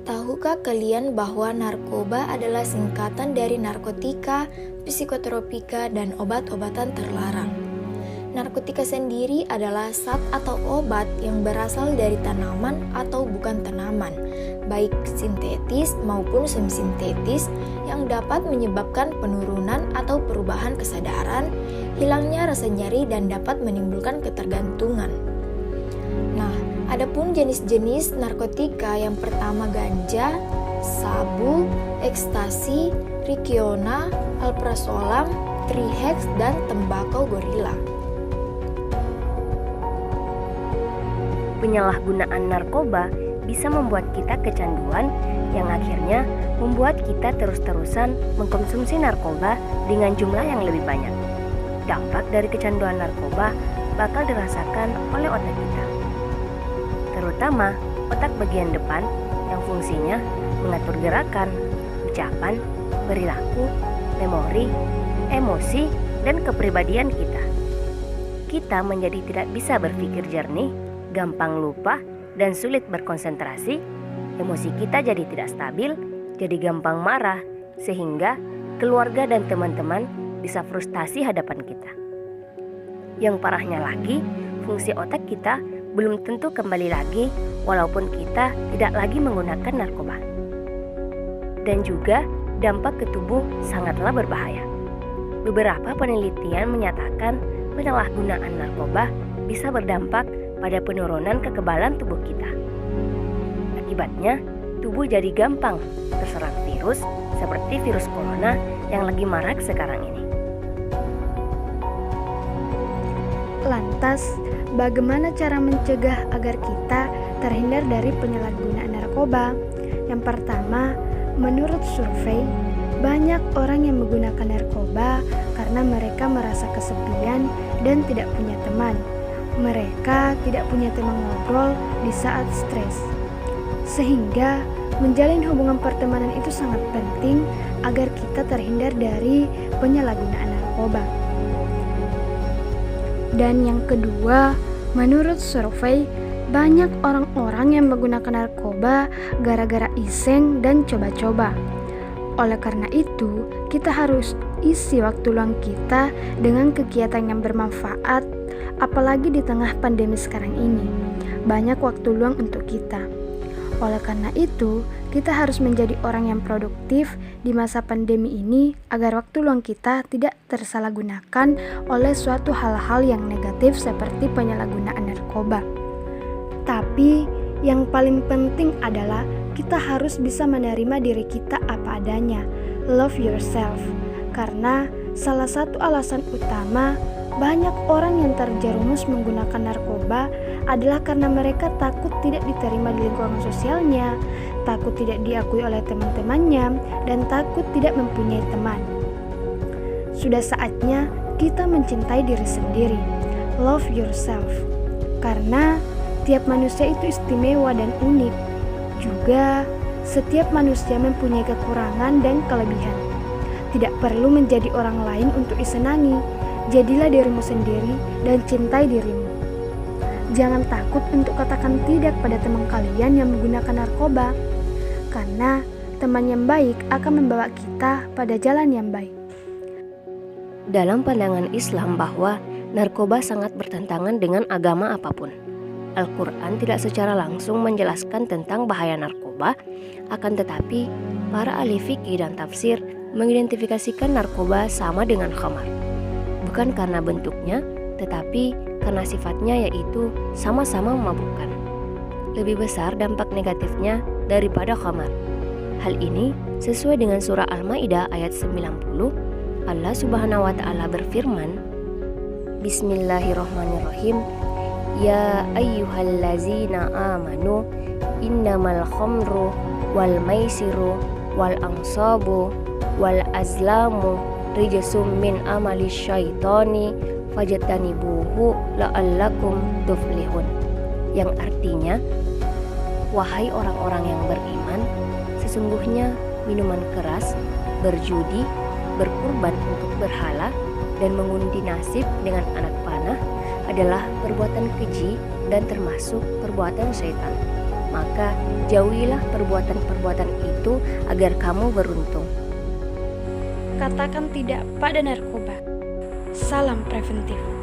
Tahukah kalian bahwa narkoba adalah singkatan dari narkotika, psikotropika, dan obat-obatan terlarang? Narkotika sendiri adalah zat atau obat yang berasal dari tanaman atau bukan tanaman, baik sintetis maupun semi-sintetis, yang dapat menyebabkan penurunan atau perubahan kesadaran, hilangnya rasa nyeri, dan dapat menimbulkan ketergantungan. Nah, adapun jenis-jenis narkotika yang pertama ganja, sabu, ekstasi, rikiona, alprazolam, trihex, dan tembakau gorila. Penyalahgunaan narkoba bisa membuat kita kecanduan yang akhirnya membuat kita terus-terusan mengkonsumsi narkoba dengan jumlah yang lebih banyak. Dampak dari kecanduan narkoba bakal dirasakan oleh otak kita, terutama otak bagian depan yang fungsinya mengatur gerakan, ucapan, perilaku, memori, emosi, dan kepribadian kita. Kita menjadi tidak bisa berpikir jernih, gampang lupa, dan sulit berkonsentrasi. Emosi kita jadi tidak stabil, jadi gampang marah, sehingga keluarga dan teman-teman bisa frustasi hadapan kita. Yang parahnya lagi, fungsi otak kita belum tentu kembali lagi walaupun kita tidak lagi menggunakan narkoba. Dan juga dampak ke tubuh sangatlah berbahaya. Beberapa penelitian menyatakan penyalahgunaan narkoba bisa berdampak pada penurunan kekebalan tubuh kita. Akibatnya, tubuh jadi gampang terserang virus seperti virus corona yang lagi marak sekarang ini. Lantas, bagaimana cara mencegah agar kita terhindar dari penyalahgunaan narkoba? Yang pertama, menurut survei, banyak orang yang menggunakan narkoba karena mereka merasa kesepian dan tidak punya teman. Mereka tidak punya teman ngobrol di saat stres. Sehingga menjalin hubungan pertemanan itu sangat penting agar kita terhindar dari penyalahgunaan narkoba. Dan yang kedua, menurut survei, banyak orang-orang yang menggunakan narkoba gara-gara iseng dan coba-coba. Oleh karena itu, kita harus isi waktu luang kita dengan kegiatan yang bermanfaat, apalagi di tengah pandemi sekarang ini. Banyak waktu luang untuk kita. Oleh karena itu, kita harus menjadi orang yang produktif di masa pandemi ini agar waktu luang kita tidak tersalahgunakan oleh suatu hal-hal yang negatif seperti penyalahgunaan narkoba. Tapi, yang paling penting adalah kita harus bisa menerima diri kita apa adanya. Love yourself. Karena salah satu alasan utama banyak orang yang terjerumus menggunakan narkoba adalah karena mereka takut tidak diterima di lingkungan sosialnya, takut tidak diakui oleh teman-temannya, dan takut tidak mempunyai teman. Sudah saatnya kita mencintai diri sendiri. Love yourself. Karena tiap manusia itu istimewa dan unik. Juga setiap manusia mempunyai kekurangan dan kelebihan. Tidak perlu menjadi orang lain untuk disenangi. Jadilah dirimu sendiri dan cintai dirimu. Jangan takut untuk katakan tidak pada teman kalian yang menggunakan narkoba, karena teman yang baik akan membawa kita pada jalan yang baik. Dalam pandangan Islam bahwa narkoba sangat bertentangan dengan agama apapun. Al-Quran tidak secara langsung menjelaskan tentang bahaya narkoba, akan tetapi para ahli fikih dan tafsir mengidentifikasikan narkoba sama dengan khamar. Bukan karena bentuknya, tetapi karena sifatnya yaitu sama-sama memabukkan. Lebih besar dampak negatifnya daripada khamar. Hal ini sesuai dengan surah Al-Maidah ayat 90. Allah Subhanahu wa taala berfirman, Bismillahirrahmanirrahim. Ya ayyuhallazina amanu innamal khamru wal maisiru wal ansabu wal azlamu rijsum min amali syaitani fajtanibuhu la'allakum tuflihun. Yang artinya, wahai orang-orang yang beriman, sesungguhnya minuman keras, berjudi, berkurban untuk berhala dan mengundi nasib dengan anak panah adalah perbuatan keji dan termasuk perbuatan syaitan. Maka jauhilah perbuatan-perbuatan itu agar kamu beruntung. Katakan tidak pada narkoba. Salam preventif.